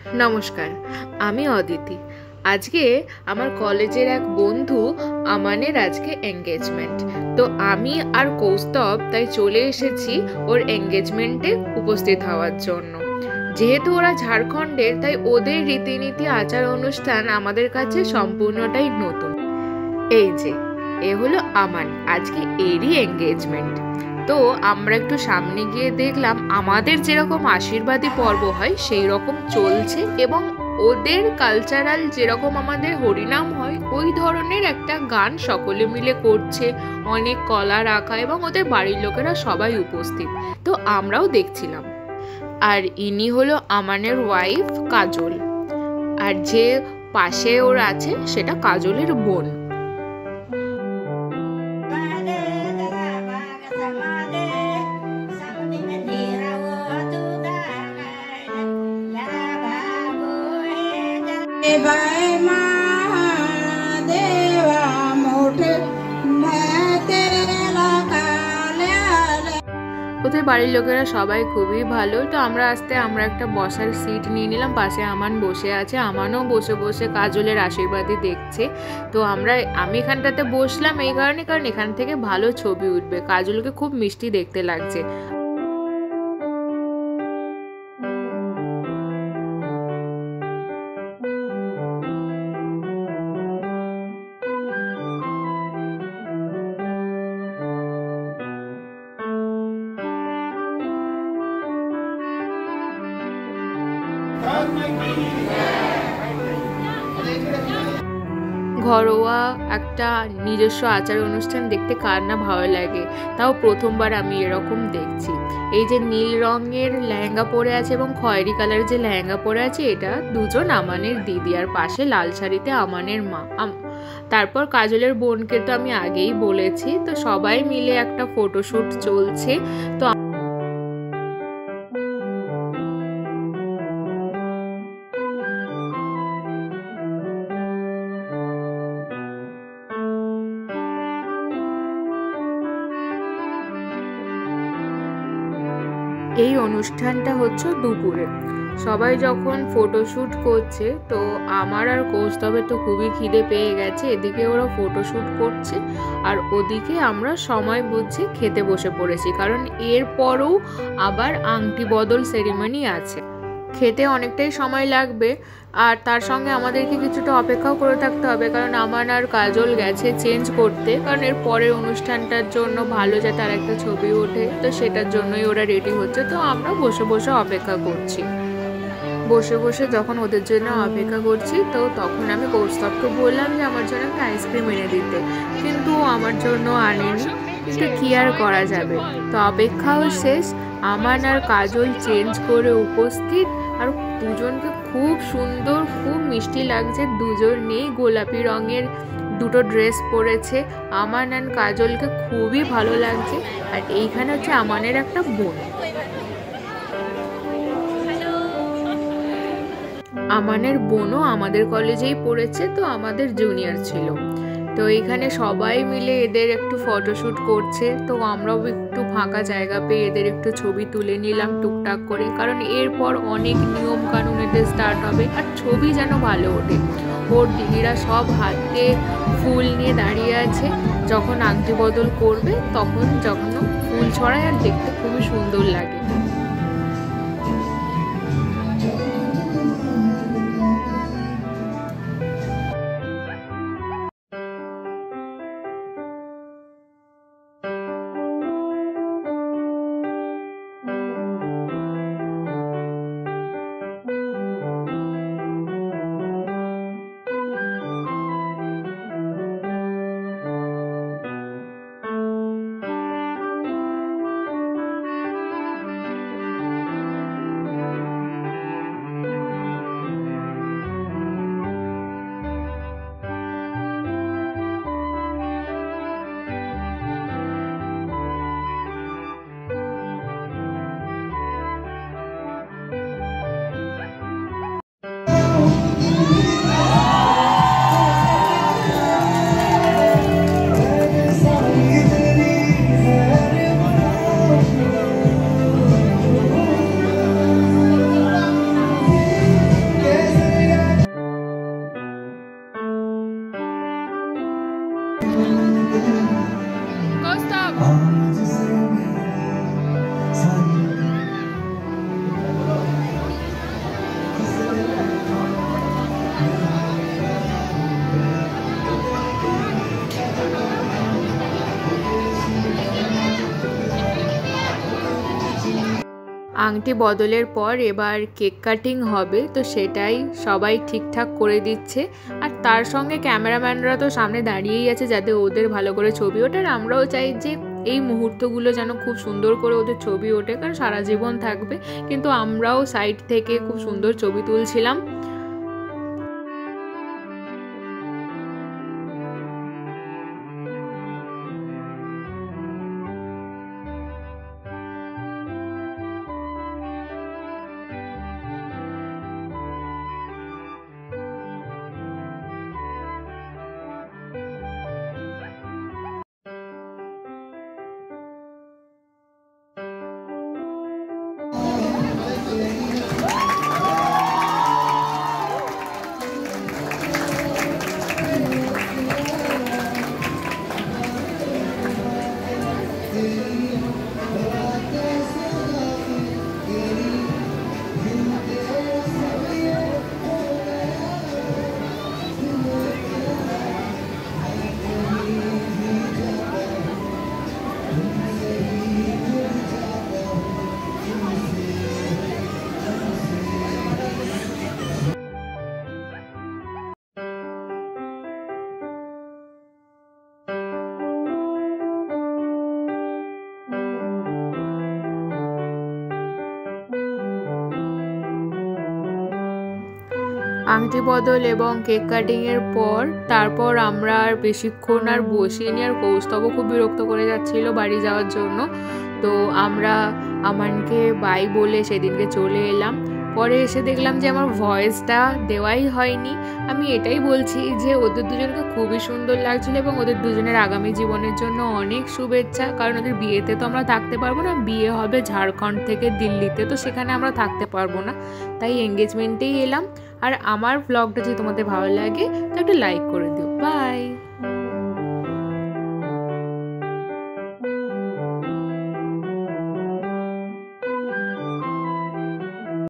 নমস্কার, আমি অদিতি। আজকে আমার কলেজের এক বন্ধু আমানের আজকে এঙ্গেজমেন্ট। তো আমি আর কৌস্তব তাই চলে এসেছি ওর এঙ্গেজমেন্টে উপস্থিত হওয়ার জন্য। যেহেতু ওরা ঝাড়খণ্ডের, তাই ওদের রীতিনীতি আচার অনুষ্ঠান আমাদের কাছে সম্পূর্ণটাই নতুন। এই যে এ হলো আমান, আজকে এরই এঙ্গেজমেন্ট। তো আমরা একটু সামনে গিয়ে দেখলাম আমাদের যেরকম আশীর্বাদী পর্ব হয় সেই রকম চলছে, এবং ওদের কালচারাল যেরকম আমাদের হরিনাম হয় ওই ধরনের একটা গান সকলে মিলে করছে। অনেক কলা রাখা এবং ওদের বাড়ির লোকেরা সবাই উপস্থিত, তো আমরাও দেখছিলাম। আর ইনি হলো আমানের ওয়াইফ কাজল, আর যে পাশে ওর আছে সেটা কাজলের বোন। ওদের বাড়ির লোকেরা সবাই খুবই ভালো। তো আমরা একটা বসার সিট নিয়ে নিলাম, পাশে আমান বসে আছে। আমানও বসে বসে কাজলের আশীর্বাদই দেখছে। তো আমি এখানটাতে বসলাম এই কারণে, কারণ এখান থেকে ভালো ছবি উঠবে। কাজলকে খুব মিষ্টি দেখতে লাগছে। ঘরোয়া একটা নিজস্ব আচার অনুষ্ঠান দেখতে কার না ভালো লাগে, তাও প্রথমবার আমি এরকম দেখছি। এই যে নীল রঙের লেহেঙ্গা পরে আছে এবং খয়েরি কালারের যে লেহেঙ্গা পরে আছে, এটা দুজন আমানের দিদি, আর পাশে লাল শাড়িতে আমানের মা। তারপর কাজলের বোনকে তো আমি আগেই বলেছি। তো সবাই মিলে একটা ফটোশুট চলছে। তো এই অনুষ্ঠানটা হচ্ছে দুপুরে। সবাই যখন ফটোশ্যুট করছে, তো আমার আর কৌস্তবের তো খুবই খিদে পেয়ে গেছে। এদিকে ওরা ফটোশ্যুট করছে আর ওদিকে আমরা সময় বুঝে খেতে বসে পড়েছি, কারণ এরপরও আবার আংটি বদল সেরিমনি আছে। খেতে অনেকটাই সময় লাগবে, আর তার সঙ্গে আমাদেরকে কিছুটা অপেক্ষাও করে থাকতে হবে, কারণ আমার আর কাজল গেছে চেঞ্জ করতে, কারণ এর পরের অনুষ্ঠানটার জন্য ভালো যাতে আর একটা ছবি ওঠে, তো সেটার জন্যই ওরা রেডি হচ্ছে। তো আমরা বসে বসে অপেক্ষা করছি। বসে বসে যখন ওদের জন্য অপেক্ষা করছি, তো তখন আমি কৌস্তবকে বললাম যে আমার জন্য একটা আইসক্রিম এনে দিতে, কিন্তু আমার জন্য আনেনি। কিন্তু কি আর করা যাবে। তো অপেক্ষাও শেষ, আমান আর কাজল চেঞ্জ করে উপস্থিত। আর দুজনকে খুব সুন্দর, খুব মিষ্টি লাগছে। দুজনেই গোলাপি রঙের দুটো ড্রেস পরেছে। আমান আর কাজলকে খুবই ভালো লাগছে। আর এইখানে হচ্ছে আমানের একটা বোন। আমানের বোনও আমাদের কলেজেই পড়েছে, তো আমাদের জুনিয়র ছিল। তো এখানে সবাই মিলে এদের একটু ফটোশ্যুট করছে। তো আমরাও একটু ফাঁকা জায়গা পেয়ে এদের একটু ছবি তুলে নিলাম টুকটাক করে, কারণ এরপর অনেক নিয়ম কানুন এদের স্টার্ট হবে, আর ছবি যেন ভালো ওঠে। ওর দিদিরা সব হাতে ফুল নিয়ে দাঁড়িয়ে আছে। যখন আংটি বদল করবে তখন যখন ফুল ছড়ায়, আর দেখতে খুবই সুন্দর লাগে। আংটি বদলের পর এবার কেক কাটিং হবে, তো সেটাই সবাই ঠিকঠাক করে দিচ্ছে। আর তার সঙ্গে ক্যামেরাম্যানরা তো সামনে দাঁড়িয়েই আছে যাতে ওদের ভালো করে ছবি ওঠে। আর আমরাও চাই যে এই মুহূর্তগুলো যেন খুব সুন্দর করে ওদের ছবি ওঠে, কারণ সারা জীবন থাকবে। কিন্তু আমরাও সাইড থেকে খুব সুন্দর ছবি তুলছিলাম। আংটি বদল এবং কেক কাটিংয়ের পর তারপর আমরা আর বেশিক্ষণ আর বসিনি। আর কৌস্তব খুব বিরক্ত করে যাচ্ছিল বাড়ি যাওয়ার জন্য, তো আমরা আমানকে বাই বলে সেদিনকে চলে এলাম। পরে এসে দেখলাম যে আমার ভয়েসটা দেওয়াই হয়নি। আমি এটাই বলছি যে ওদের দুজনকে খুবই সুন্দর লাগছিল এবং ওদের দুজনের আগামী জীবনের জন্য অনেক শুভেচ্ছা। কারণ ওদের বিয়েতে তো আমরা থাকতে পারবো না, বিয়ে হবে ঝাড়খণ্ড থেকে দিল্লিতে, তো সেখানে আমরা থাকতে পারবো না, তাই এঙ্গেজমেন্টেই এলাম। আর আমার ব্লগটা যদি তোমাদের ভালো লাগে তো একটা লাইক করে দিও। বাই।